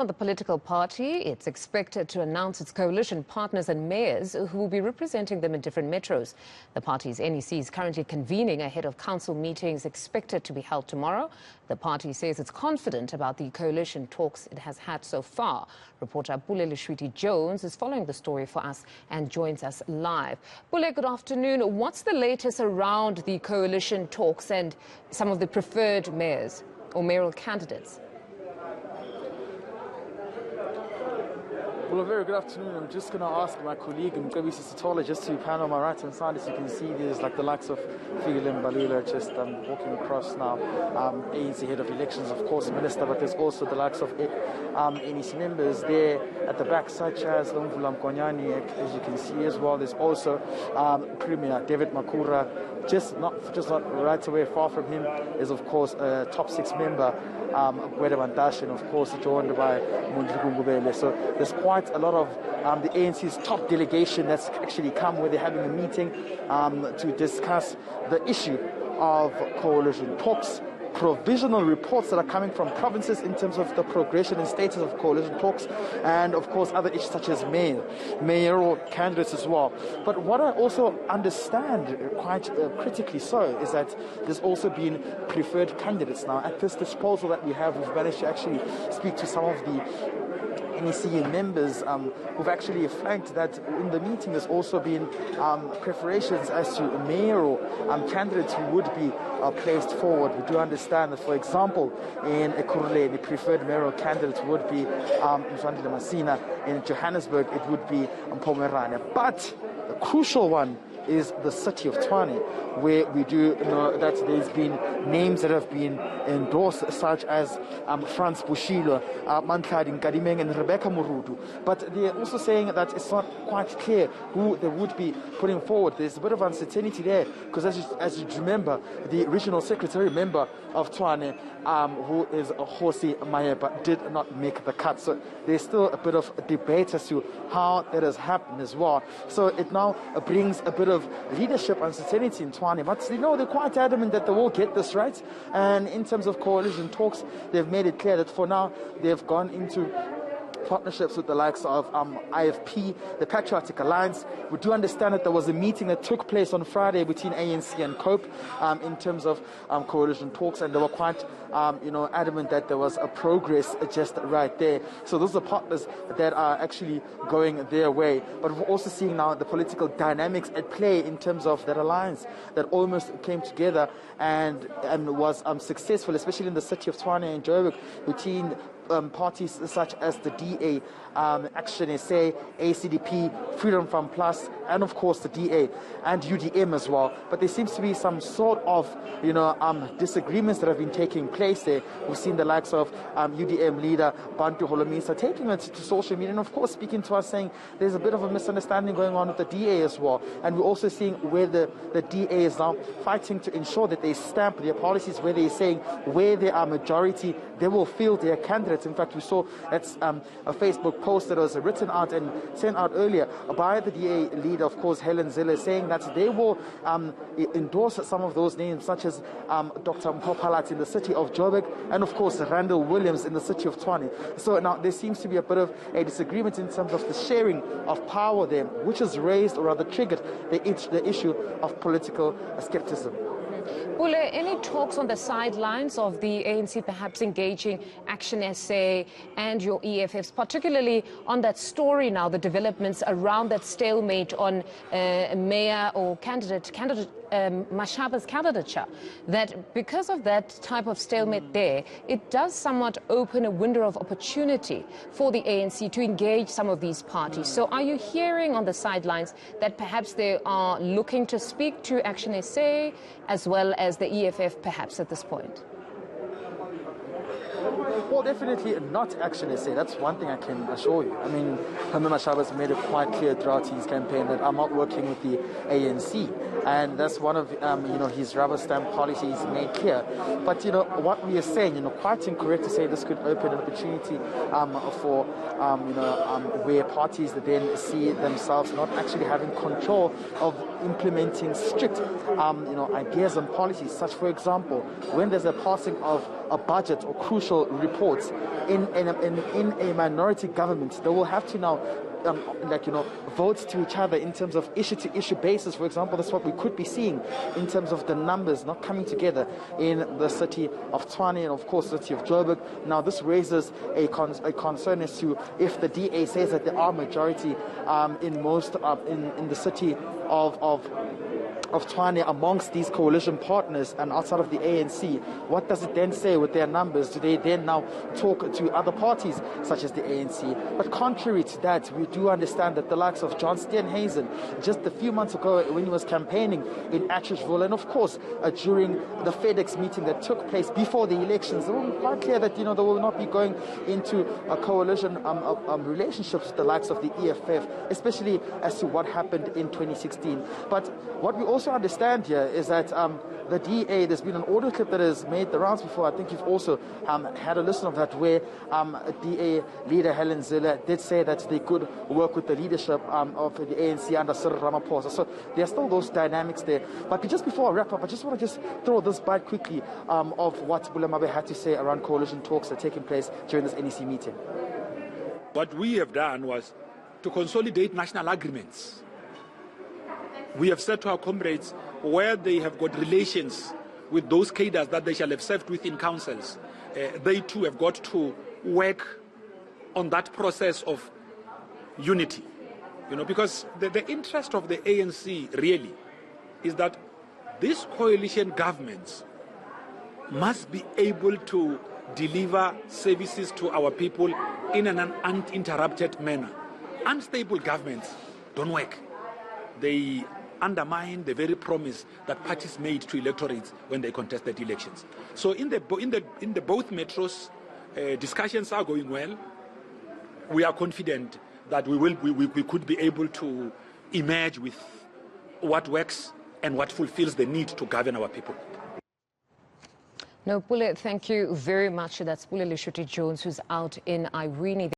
The political party, it's expected to announce its coalition partners and mayors who will be representing them in different metros. The party's NEC is currently convening ahead of council meetings expected to be held tomorrow. The party says it's confident about the coalition talks it has had so far. Reporter Pule Letshwiti-Jones is following the story for us and joins us live. Pule, good afternoon. What's the latest around the coalition talks and some of the preferred mayors or mayoral candidates? Well, a very good afternoon. I'm just going to ask my colleague, Mcebisi just to pan on my right-hand side. As you can see, there's like the likes of Fikile Mbalula just walking across now. ANC head of elections, of course, minister, but there's also the likes of NEC members there at the back, such as Nomvula Mkonyane, as you can see as well. There's also Premier David Makura. Just not right away far from him is, of course, a top 6 member, Gwede Mantashe, and of course joined by Mundluku. So there's quite a lot of the ANC's top delegation that's actually come where they're having a meeting to discuss the issue of coalition talks, provisional reports that are coming from provinces in terms of the progression and status of coalition talks, and of course other issues such as mayoral candidates as well. But what I also understand quite critically so is that there's also been preferred candidates now. At this disposal that we have, we've managed to actually speak to some of the NEC members who've actually flagged that in the meeting there's also been preparations as to mayoral candidates who would be placed forward. We do understand that, for example, in Ekurhuleni, the preferred mayoral candidate would be Mzwandile Masina. In Johannesburg, it would be Mpomerane. But the crucial one is the city of Tshwane, where we do know that there's been names that have been endorsed, such as Franz Bushilo, Mantladi Nkadimeng, and Rebecca Murudu. But they're also saying that it's not quite clear who they would be putting forward. There's a bit of uncertainty there, because as you remember, the regional secretary member of Tshwane, who is Hosi Mayeba, did not make the cut. So there's still a bit of debate as to how that has happened as well. So it now brings a bit of leadership uncertainty in Tshwane. But they're quite adamant that they will get this right. And in terms of coalition talks, they've made it clear that for now they've gone into partnerships with the likes of IFP, the Patriotic Alliance. We do understand that there was a meeting that took place on Friday between ANC and COPE in terms of coalition talks, and they were quite adamant that there was a progress just right there. So those are partners that are actually going their way. But we're also seeing now the political dynamics at play in terms of that alliance that almost came together and was successful, especially in the city of Tshwane and Joburg, between parties such as the DA, Action SA, ACDP, Freedom Fund Plus, and of course the DA and UDM as well. But there seems to be some sort of disagreements that have been taking place there. We've seen the likes of UDM leader Bantu Holomisa taking it to social media and of course speaking to us, saying there's a bit of a misunderstanding going on with the DA as well. And we're also seeing where the DA is now fighting to ensure that they stamp their policies, where they're saying where they are majority, they will field their candidates. In fact, we saw that's a Facebook post that was written out and sent out earlier by the DA leader, of course, Helen Zille, saying that they will endorse some of those names, such as Dr. Mpopalat in the city of Joburg, and of course Randall Williams in the city of Tshwane. So now there seems to be a bit of a disagreement in terms of the sharing of power there, which has raised or rather triggered the issue of political skepticism. Pule, any talks on the sidelines of the ANC perhaps engaging Action SA and your EFFs, particularly on that story now, the developments around that stalemate on mayor or candidate Mashaba's candidature, that because of that type of stalemate there, it does somewhat open a window of opportunity for the ANC to engage some of these parties. So are you hearing on the sidelines that perhaps they are looking to speak to Action SA as well as the EFF perhaps at this point? Well, definitely not Action SA. That's one thing I can assure you. I mean, Hamid Mashaba's made it quite clear throughout his campaign that I'm not working with the ANC. And that's one of, his rubber stamp policies made clear. But, what we are saying, quite incorrect to say this could open an opportunity for, where parties that then see themselves not actually having control of implementing strict, ideas and policies. Such, for example, when there's a passing of a budget or crucial reports, in a minority government, they will have to now votes to each other in terms of issue-to-issue basis. For example, that's what we could be seeing in terms of the numbers not coming together in the city of Tshwane and, of course, the city of Joburg. Now, this raises a concern as to if the DA says that there are majority in the city of Tshwane amongst these coalition partners and outside of the ANC. What does it then say with their numbers? Do they then now talk to other parties such as the ANC? But contrary to that, we do understand that the likes of John Steenhuisen, just a few months ago when he was campaigning in Atteridgeville, and of course during the FedEx meeting that took place before the elections, it was quite clear that they will not be going into a coalition relationships with the likes of the EFF, especially as to what happened in 2016. But what we also understand here is that the DA, there's been an audio clip that has made the rounds before. I think you've also had a listen of that, where DA leader Helen Zille did say that they could work with the leadership of the ANC under Cyril Ramaphosa. So there are still those dynamics there. But just before I wrap up, I just want to throw this bite quickly of what Pule Letshwiti had to say around coalition talks that are taking place during this NEC meeting. What we have done was to consolidate national agreements. We have said to our comrades, where they have got relations with those cadres that they shall have served with in councils, they too have got to work on that process of unity. Because the interest of the ANC really is that these coalition governments must be able to deliver services to our people in an uninterrupted manner. Unstable governments don't work. They undermine the very promise that parties made to electorates when they contested elections. So in the both metros, discussions are going well. We are confident that we could be able to emerge with what works and what fulfills the need to govern our people. No, Pule, thank you very much. That's Pule Letshwiti-Jones, who's out in Irene.